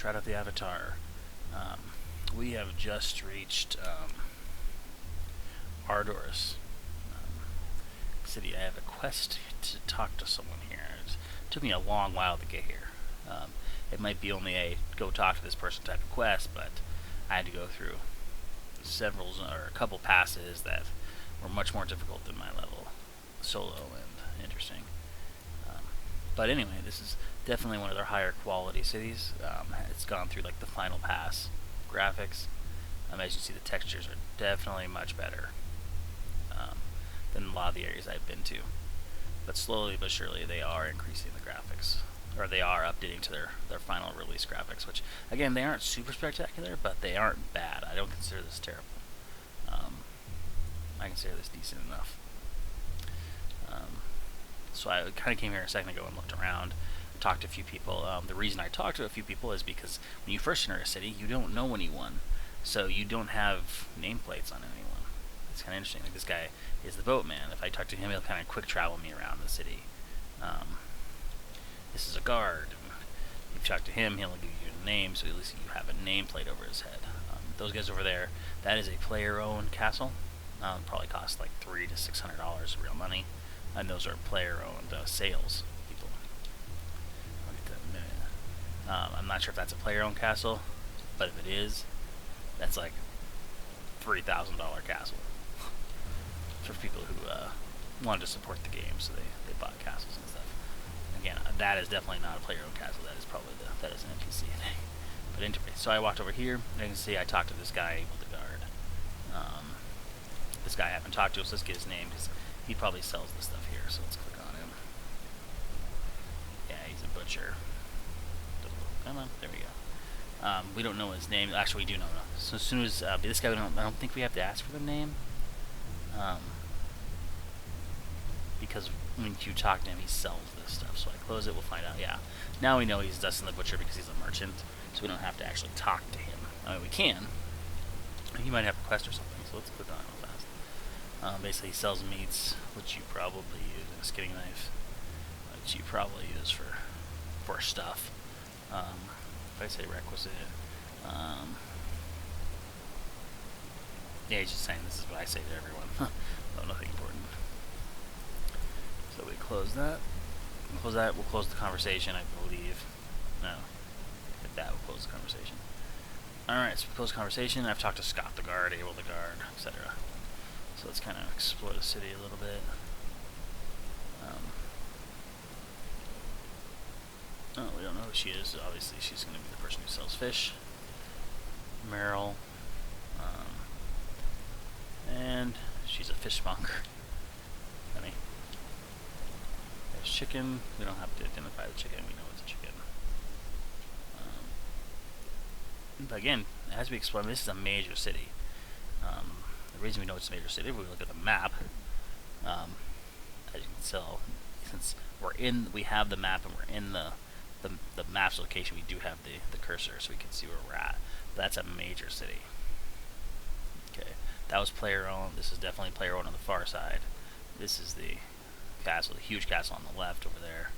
Shroud of the Avatar. We have just reached Ardor's city. I have a quest to talk to someone here. It took me a long while to get here. It might be only a go talk to this person type of quest, but I had to go through a couple passes that were much more difficult than my level, solo and interesting. But anyway, this is definitely one of their higher quality cities. It's gone through like the final pass graphics. As you see, the textures are definitely much better than a lot of the areas I've been to. But slowly but surely, they are increasing the graphics, or they are updating to their final release graphics. Which, again, they aren't super spectacular, but they aren't bad. I don't consider this terrible. I consider this decent enough. So I kind of came here a second ago and looked around, talked to a few people. The reason I talked to a few people is because when you first enter a city, you don't know anyone, so you don't have nameplates on anyone. It's kind of interesting. Like, this guy is the boatman. If I talk to him, he'll kind of quick travel me around the city. This is a guard. If you talk to him, he'll give you a name, so at least you have a nameplate over his head. Those guys over there, that is a player-owned castle. Probably costs like $300 to $600 real money. And those are player-owned sales people. I'll get that in a minute. I'm not sure if that's a player-owned castle, but if it is, that's like $3,000 castle for people who wanted to support the game, so they bought castles and stuff. Again, that is definitely not a player-owned castle. That is probably that is an NPC thing. But anyway, so I walked over here, and you can see I talked to this guy, the guard. This guy I haven't talked to, so let's get his name, because he probably sells the stuff here, so let's click on him. Yeah, he's a butcher. Come on, there we go. We don't know his name. Actually, we do know. So as soon as this guy, I don't think we have to ask for the name, because when you talk to him, he sells this stuff. So I close it. We'll find out. Yeah, now we know he's Dustin the Butcher because he's a merchant, so we don't have to actually talk to him. I mean, we can. He might have a quest or something. So let's click on it real fast. Basically, he sells meats, which you probably use, and a skinning knife, which you probably use for stuff. If I say requisite, yeah, he's just saying this is what I say to everyone. No, nothing important. So we close that. Close that. We'll close the conversation, I believe. No, like that. We'll close the conversation. All right, so we close the conversation. I've talked to Scott the guard, Abel the guard, etc. So let's kind of explore the city a little bit. Oh, we don't know who she is. Obviously, she's going to be the person who sells fish. Meryl. And she's a fishmonger. Funny. There's chicken. We don't have to identify the chicken. We know it's a chicken. But again, as we explore, this is a major city. The reason we know it's a major city, if we look at the map, as you can tell, since we have the map and we're in the map's location, we do have the cursor, so we can see where we're at. But that's a major city. Okay, that was player owned. This is definitely player owned on the far side. This is the castle, the huge castle on the left over there.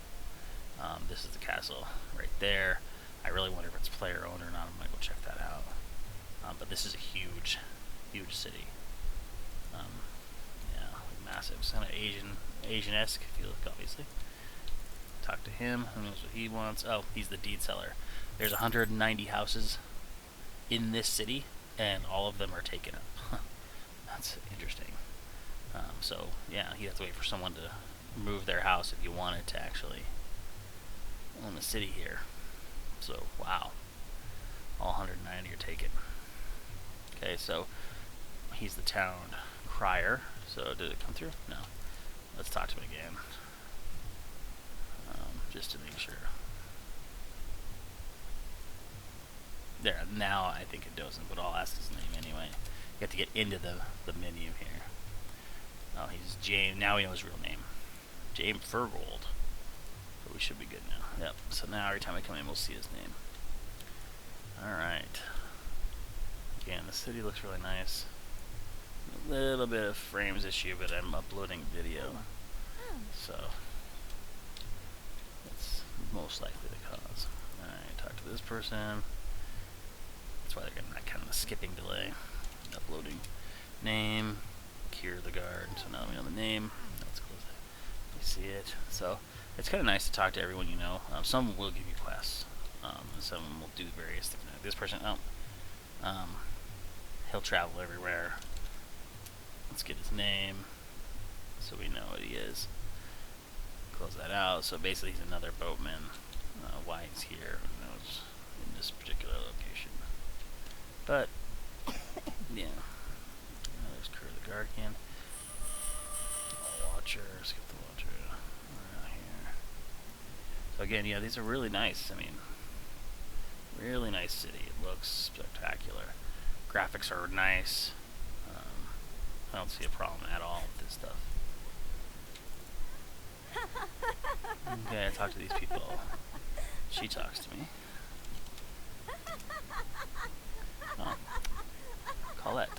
This is the castle right there. I really wonder if it's player owned or not. I'm gonna go check that out. But this is a huge city. Yeah, massive. It's kind of Asian-esque, if you look, obviously. Talk to him. Who knows what he wants? Oh, he's the deed seller. There's 190 houses in this city, and all of them are taken up. That's interesting. So, yeah, you have to wait for someone to move their house if you wanted to actually own the city here. So, wow. All 190 are taken. Okay, so he's the town crier. So, did it come through? No. Let's talk to him again. Just to make sure. There, now I think it doesn't, but I'll ask his name anyway. You have to get into the menu here. Oh, he's James. Now we know his real name. James Furgold. So we should be good now. Yep, so now every time I come in, we'll see his name. Alright. Again, the city looks really nice. A little bit of frames issue, but I'm uploading video. So, that's most likely the cause. Alright. talk to this person. That's why they're getting that kind of a skipping delay. Uploading name, cure the guard. So now we know the name. Let's close that. We see it. So it's kind of nice to talk to everyone you know. Some will give you quests. Some will do various things. This person, he'll travel everywhere. Let's get his name so we know what he is. Close that out. So basically he's another boatman. Why he's here, who knows, in this particular location. But yeah, there's Cur the Guardian. Watcher, skip the Watcher. Around here. So again, yeah, these are really nice. I mean, really nice city. It looks spectacular. Graphics are nice. I don't see a problem at all with this stuff. Okay, I talk to these people. She talks to me. Oh. Colette.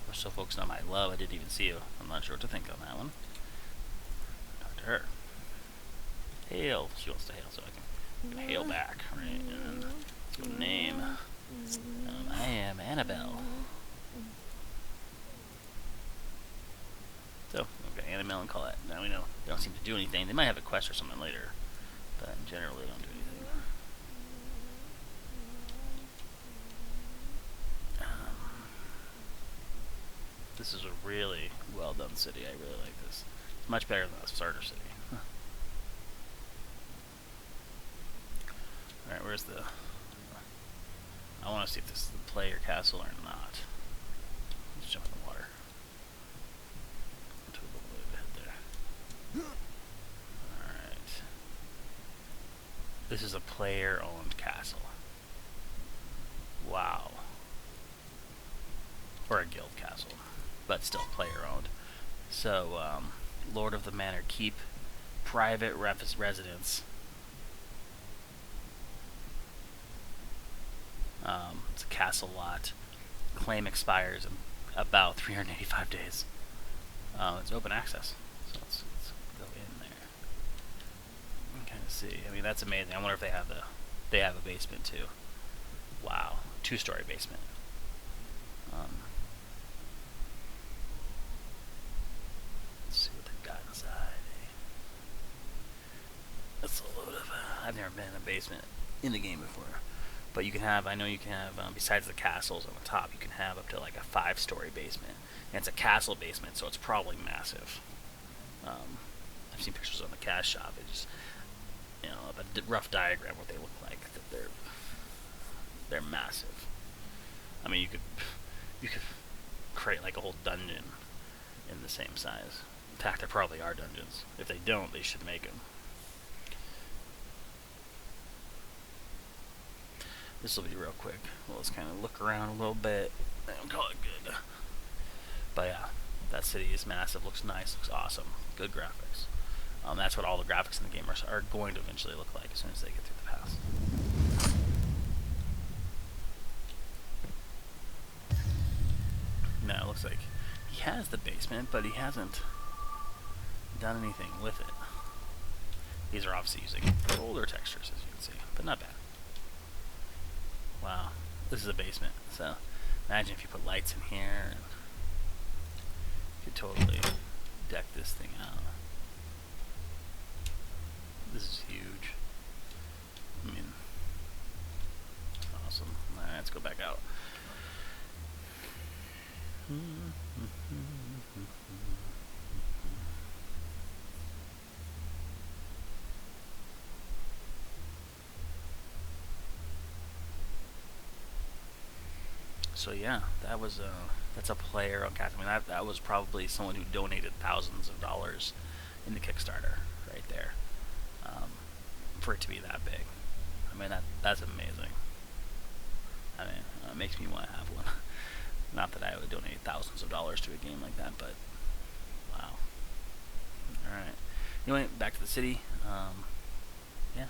We're so focused on my love, I didn't even see you. I'm not sure what to think on that one. Talk to her. Hail. She wants to hail, so I can hail back, right? And let's go to name. I am Annabelle. So, we've got Annabelle and Colette. Now we know they don't seem to do anything. They might have a quest or something later, but in general they don't do anything. This is a really well done city. I really like this. It's much better than the starter city. Alright, where's the... I want to see if this is the player castle or not. Let's jump in the water. To a little bit ahead there. Alright. This is a player-owned castle. Wow. Or a guild castle, but still player-owned. So, Lord of the Manor Keep, private residence. It's a castle lot. Claim expires in about 385 days. It's open access, so let's go in there and kind of see. I mean, that's amazing. I wonder if they have a basement too. Wow, 2-story basement. Let's see what they've got inside. That's a load of. I've never been in a basement in the game before. But you can have, I know you can have, besides the castles on the top, you can have up to like a 5-story basement. And it's a castle basement, so it's probably massive. I've seen pictures on the cash shop. It's just, you know, a rough diagram what they look like. That they're massive. I mean, you could create like a whole dungeon in the same size. In fact, there probably are dungeons. If they don't, they should make them. This will be real quick. We'll just kind of look around a little bit and call it good. But yeah, that city is massive, looks nice, looks awesome. Good graphics. That's what all the graphics in the game are going to eventually look like as soon as they get through the pass. Now it looks like he has the basement, but he hasn't done anything with it. These are obviously using older textures, as you can see, but not bad. Wow, this is a basement, so imagine if you put lights in here and you could totally deck this thing out. This is huge. I mean, awesome. Alright, let's go back out. So yeah, that's a player on Cast. I mean, that was probably someone who donated thousands of dollars in the Kickstarter right there, for it to be that big. I mean, that's amazing. I mean, it makes me want to have one. Not that I would donate thousands of dollars to a game like that, but wow. All right. Anyway, back to the city. Yeah.